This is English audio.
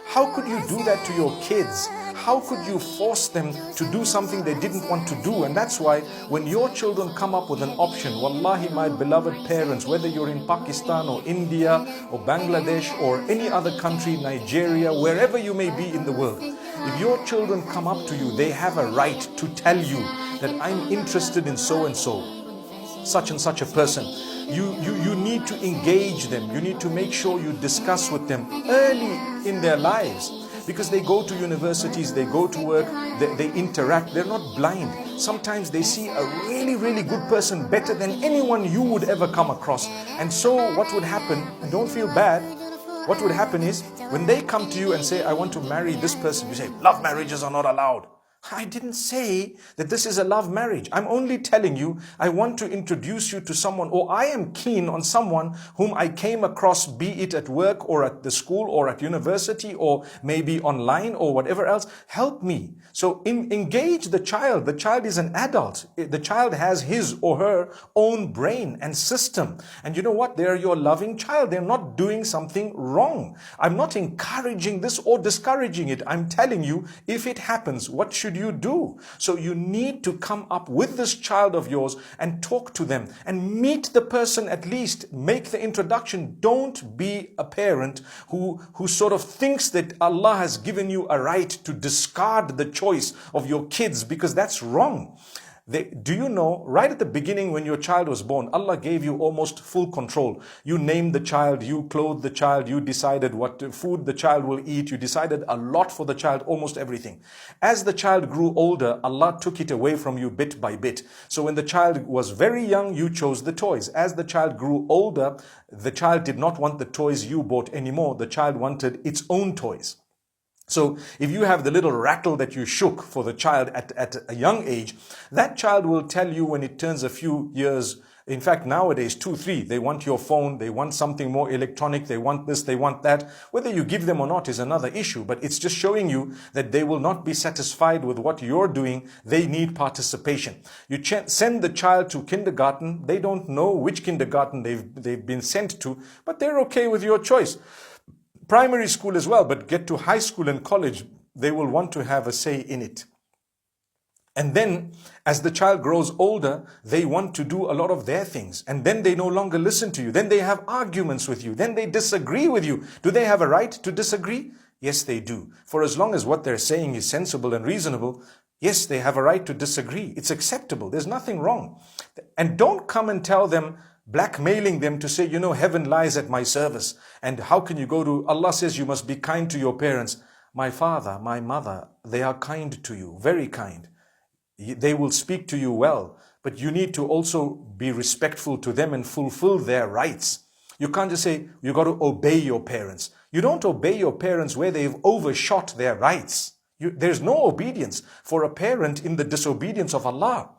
How could you do that to your kids? How could you force them to do something they didn't want to do? And that's why when your children come up with an option, wallahi, my beloved parents, whether you're in Pakistan or India or Bangladesh or any other country, Nigeria, wherever you may be in the world, if your children come up to you, they have a right to tell you that I'm interested in so and so, such and such a person. You need to engage them. You need to make sure you discuss with them early in their lives, because they go to universities, they go to work, they interact. They're not blind. Sometimes they see a really, really good person better than anyone you would ever come across. And so what would happen, and don't feel bad, what would happen is when they come to you and say, I want to marry this person, you say, love marriages are not allowed. I didn't say that this is a love marriage. I'm only telling you, I want to introduce you to someone, or I am keen on someone whom I came across, be it at work or at the school or at university or maybe online or whatever else. Help me. So engage the child. The child is an adult. The child has his or her own brain and system. And you know what? They're your loving child. They're not doing something wrong. I'm not encouraging this or discouraging it. I'm telling you, if it happens, what should you do? So you need to come up with this child of yours and talk to them and meet the person, at least make the introduction. Don't be a parent who sort of thinks that Allah has given you a right to discard the choice of your kids, because that's wrong. Do you know, right at the beginning when your child was born, Allah gave you almost full control. You named the child, you clothed the child, you decided what food the child will eat, you decided a lot for the child, almost everything. As the child grew older, Allah took it away from you bit by bit. So when the child was very young, you chose the toys. As the child grew older, the child did not want the toys you bought anymore. The child wanted its own toys. So if you have the little rattle that you shook for the child at a young age, that child will tell you when it turns a few years, in fact nowadays 2, 3, they want your phone, they want something more electronic, they want this, they want that. Whether you give them or not is another issue, but it's just showing you that they will not be satisfied with what you're doing. They need participation. You send the child to kindergarten, they don't know which kindergarten they've been sent to, but they're okay with your choice. Primary school as well, but get to high school and college, they will want to have a say in it. And then as the child grows older, they want to do a lot of their things. And then they no longer listen to you. Then they have arguments with you. Then they disagree with you. Do they have a right to disagree? Yes, they do. For as long as what they're saying is sensible and reasonable, yes, they have a right to disagree. It's acceptable. There's nothing wrong. And don't come and tell them, blackmailing them to say, you know, heaven lies at my service. And how can you go to, Allah says you must be kind to your parents. My father, my mother, they are kind to you, very kind. They will speak to you well, but you need to also be respectful to them and fulfill their rights. You can't just say, you got to obey your parents. You don't obey your parents where they've overshot their rights. There's no obedience for a parent in the disobedience of Allah.